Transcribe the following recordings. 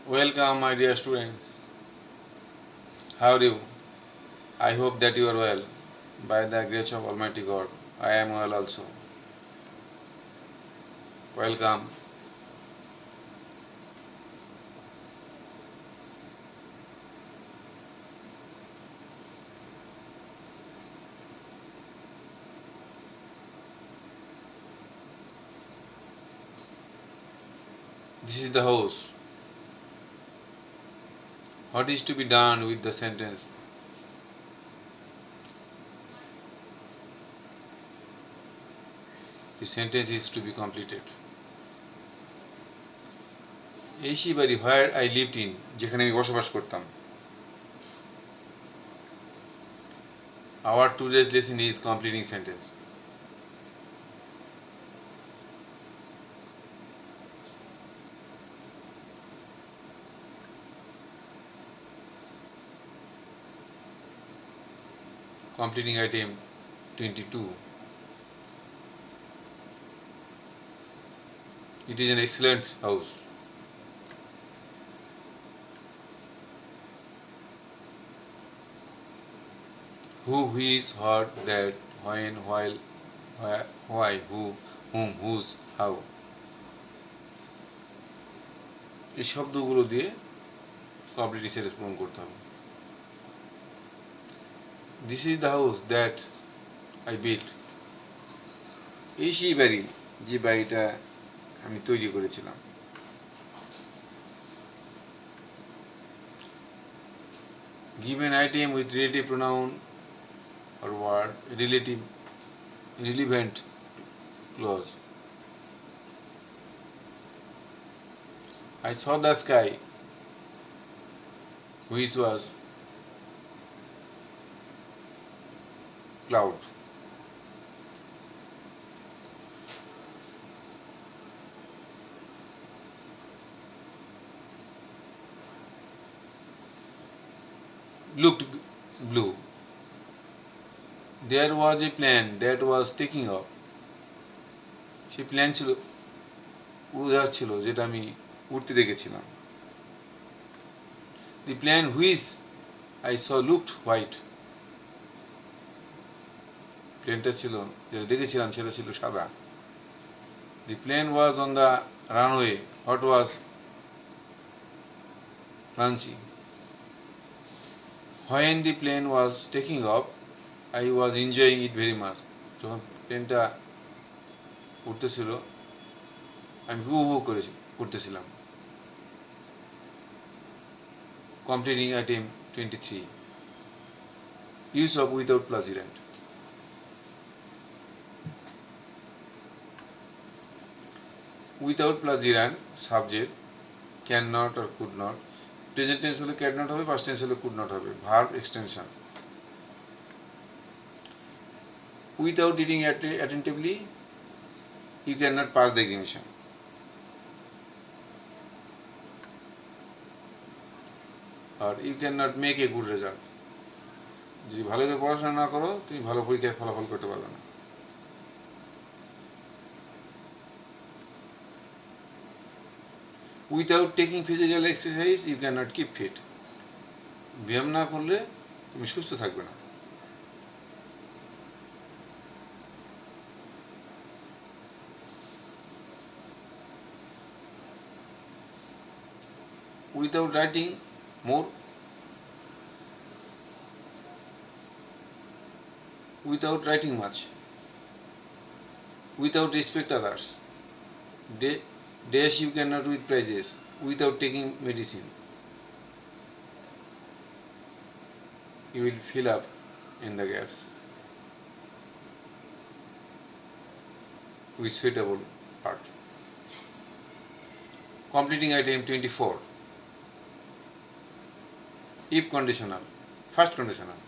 Welcome, my dear students. How are you? I hope that you are well. By the grace of Almighty God, I am well also. Welcome. This is the house. What is to be done with the sentence? The sentence is to be completed. এই সেই বাড়ি where I lived in, যেখানে আমি বসবাস করতাম. Our today's lesson is completing sentence. Completing item 22. It is an excellent house. Who, his, what, that, when, while, why, who, whom, whose, how. এই শব্দগুলো দিয়ে কমপ্লিট সেন্টেন্স পূরণ করতে হবে. This is the house that I built. এই সেই বাড়ি যে বাড়িটা আমি তৈরি করেছিলাম. Give an item with relative pronoun or word, relevant clause. I saw the sky, which was cloud. Looked blue. There was a plane that was taking off. সেই plan ছিল, উড়ার ছিল, যেটা আমি উড়তে দেখেছিলাম. The plane which I saw looked white. প্লেনটা ছিল, যেটা দেখেছিলাম সেটা ছিল সাদা. The plane was on the runway. What was launching? When the plane was taking off, I was enjoying it very much. যখন প্লেনটা উঠতেছিল আমি উপভোগ করতেছিলাম. Completing item 23. Use of without plus gerund. Without plus gerund, subject, cannot or could not. Present tense হলে cannot হবে, past tense হলে could not হবে. Verb extension. Without reading attentively, you cannot pass the examination. Or you cannot make a good result. যদি ভালো করে পড়াশোনা না করো, তুমি ভালো পরীক্ষায় ফলাফল করতে পারবে না. Without taking physical exercise, you cannot keep fit. ব্যায়াম না করলে তুমি সুস্থ থাকবে না. Without writing more, without writing much, without respect others, dash you cannot with prizes, without taking medicine. You will fill up in the gaps with suitable part. Completing item 24. If conditional, first conditional.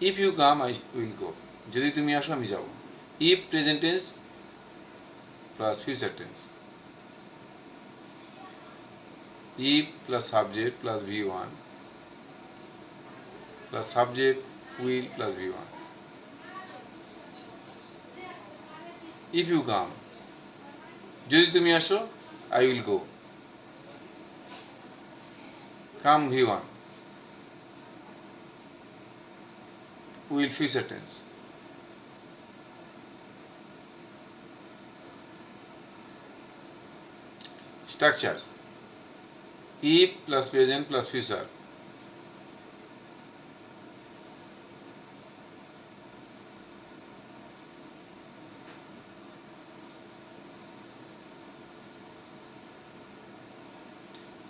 If you come, I will go. যদি তুমি আসো আমি যাব. If present tense plus future tense. If plus subject plus V1 plus subject will plus V1. If you come, যদি তুমি আসো, I will go. Come V1. Will future tense. Structure. If plus present plus future.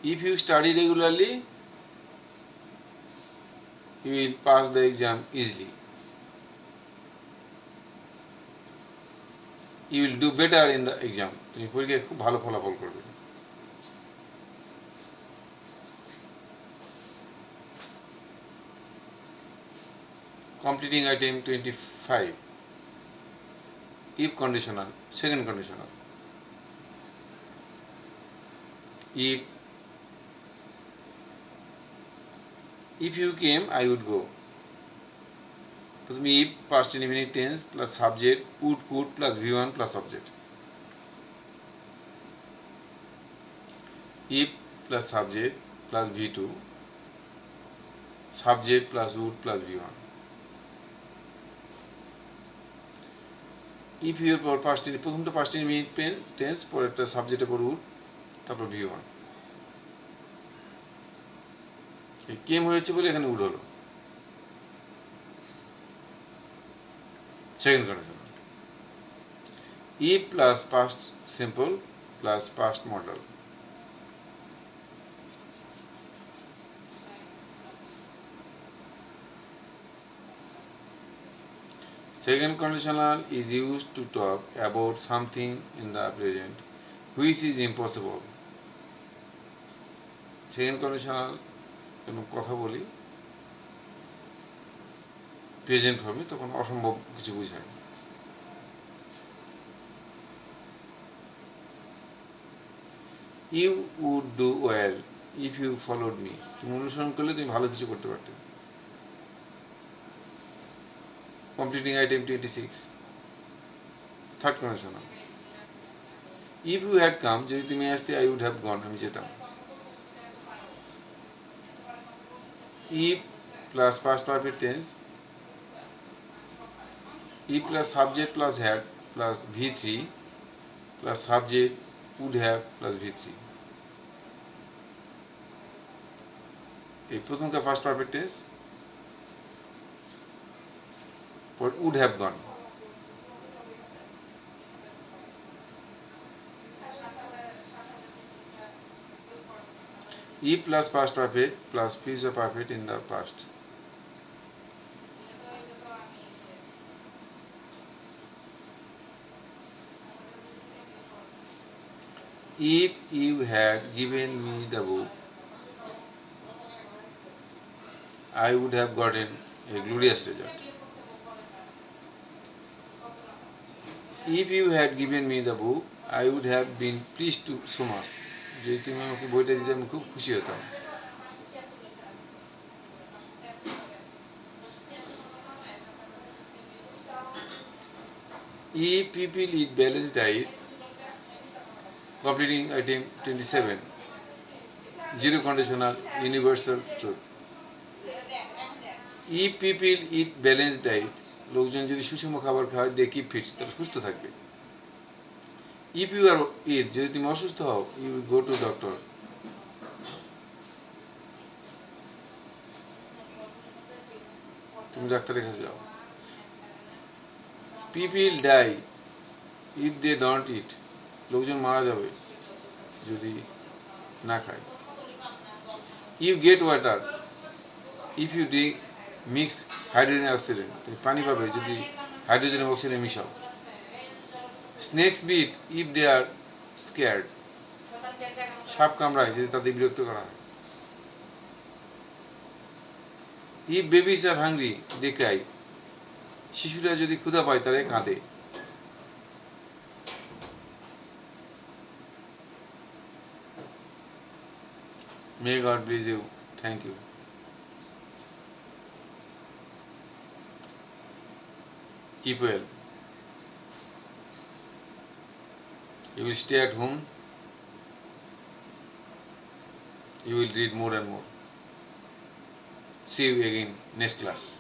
If you study regularly, you will pass the exam easily. You will do better in the exam. তুমি পরীক্ষায় খুব ভালো ফলাফল করবে। Completing item 25. If conditional, second conditional. If you came, I would go. প্রথমে if past indefinite tense plus subject would could plus V1 plus object. If plus subject plus V2 subject plus would plus V1. If your পর past প্রথমটা past indefinite tense পরেরটা সাবজেক্টের পর would তারপর V1. কেম হয়েছে বলে এখানে উড হলো। Second condition if plus past simple plus past model. Second conditional is used to talk about something in the present which is impossible. Second conditional কথা বলি প্রেজেন্ট হবে তখন অসম্ভব কিছু বোঝায়। You would do well if you followed me. তুমি অনুসরণ করলে তুমি ভালো কিছু করতে পারতে। Completing item 26. Third conditional. If you had come, যদি তুমি আসতে I would have gone, আমি যেতাম। If plus past perfect tense. If plus subject plus had plus V3 plus subject would have plus V3. এই প্রথমটা past perfect tense পর would have gone. If plus past perfect plus future perfect in the past. If you had given me the book, I would have gotten a glorious result. If you had given me the book, I would have been pleased to so much. যদি তুমি আমাকে বইটা দিতে আমি খুব খুশি হতাম। If people eat balanced diet, completing item 27. Zero conditional universal truth. If people eat balanced diet, লোকজন যদি সুষম খাবার খায় they keep fit, তারা সুস্থ থাকবে। If you are ill, যদি তুমি অসুস্থ হও, you go to doctor. তুমি ডাক্তারের কাছে যাও। People die if they don't eat. লোকজন মারা যাবে যদি না খায়। You get water if you drink mix hydrogen and oxygen. তুমি পানি পাবে যদি হাইড্রোজেন এবং oxygen মিশাও। Snakes bite if they are scared. সাপ কামড়ায় যদি তাদের বিরক্ত করা হয়। If babies are hungry, they cry. শিশুরা যদি ক্ষুধা পায় তারা কাঁদে। May God bless you. Thank you. Keep well. You will stay at home. You will read more and more. See you again next class.